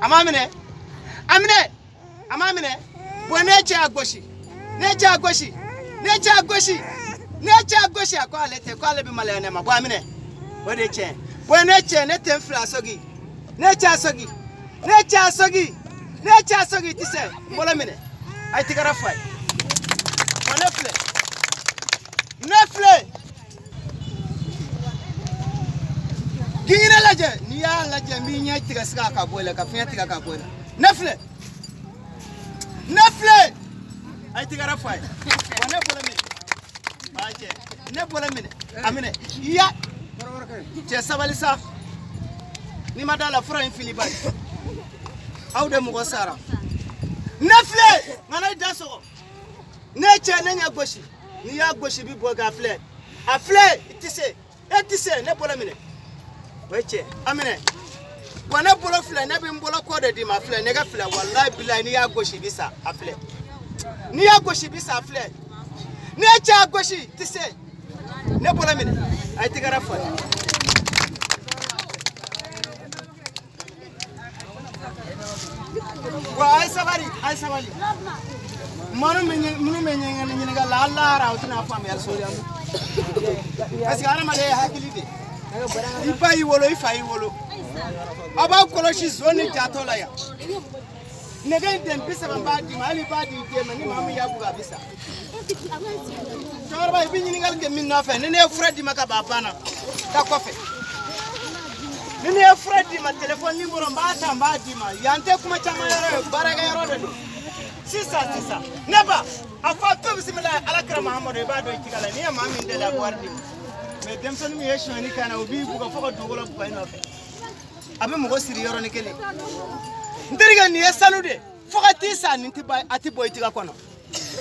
amamine amamine boneche agoshi neche agoshi ko alete ko alebi malene ma bo amine boneche nete mflasogi neche asogi tise mbola mine ay tigara fay nefle gingina laje ni ya laje mi nya tiga sika ka bola ka finya tiga ka bola nefle ay tigara fay wane bola mine aje ne bola mine amine ya che sabalisa ni madala fra infili bari awde mugo sara nefle ngana daso neche nenya goshi ni ya goshi bi boga afle itise ne bola mine weche amine wana bola fle ne bi mbola ko de di ma fle ne ga fle wallahi billahi ni ya goshi bisa afle neche goshi tise ne bola mine ay tigara fa wa ay sabali manu menye ngani ga la la ra utina fam yal sori am asi ara male hakilide ifa wolo aba koloshi zoni jatola ya nega den bisa bamba di mali ba di de mani mamu ya buga bisa torba ibi nyini ngal min no fe ne fredi maka babana ta kofe ne fredi ma telefone numéro mbata di ma yante kuma chama yoro baraga yoro do sisa neba afa to bismillah alakra muhammad e ba do ikala ni ma min de la wardi me dem son mi yeso ni kana ubi buga foko dogolo buga ino fe abe mo go siri yoro ni kele ndiriga ni esanude foka tisa ni tiba ati boy tiga kono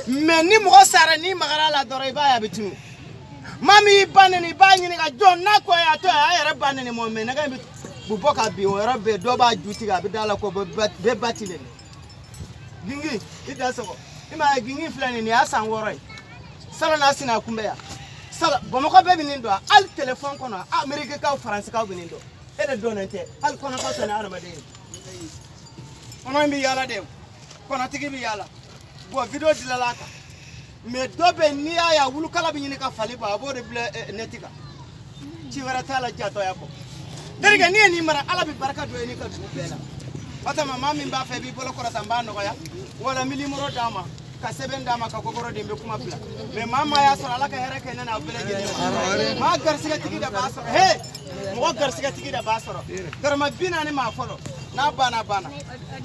me ni mo sara ni magara la doro iba ya bitunu mami baneni banyini ga jon na ko ya to ya yere baneni mo me na ga bu boka bi o rabbe do ba juti ga bi dala ko be batile gingi ida soko ima gingi flani ni asan woroi sala na sina kumbe ya sala bomo ko be binindo al telephone kono america ka france ka binindo ede donante al kono ko tana arama de ono mi yala dem kono tigi bi yala bo video dilalaka me dobe ni aya wulu kala bi ni ka fali ba bo de ble netika ci wara tala jato yako derga ni mara ala bi baraka do ni ka du bela wata mama min ba fe bi bolo ko tamba no ya wala mili moro dama ka seben dama ka kokoro de be kuma bla me mama ya sala ala ka here ke na bele je ma garsiga tigi da basoro he mo garsiga tigi da basoro gar ma bina ni ma folo na bana